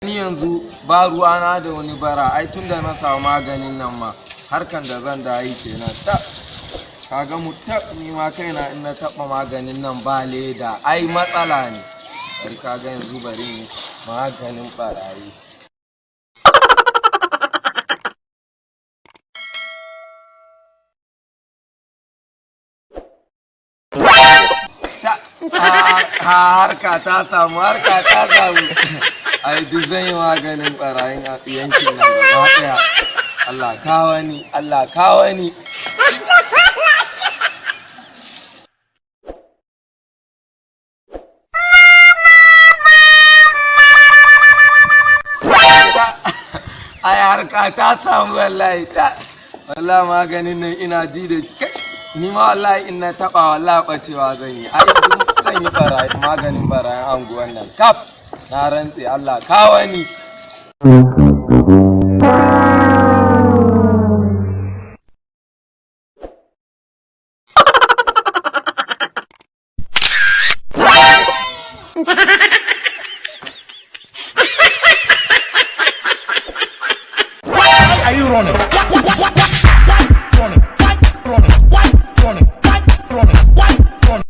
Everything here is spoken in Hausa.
Ni yanzu ba ruwana da wani bara, ai tunda na samu maganin nan ma harkan da zan da yi kenan. Kaga ni ma kaina in na taɓa maganin nan ba leda ai matsala ne. Bari kaga yanzu bari ni maganin ɓarayi. Harka ta samu. Ai duk zan yi maganin ɓarayin a yankin nan gaba ɗaya. Allah kawo ni. Ai harka ta samu wallahi. Wallahi maganin nan ina ji da shi. Ni ma wallahi in na taɓa wallahi ɓacewa zan yi. Ai zan yi maganin ɓarayin anguwan nan kaf. Na rantse Allah kawo ni.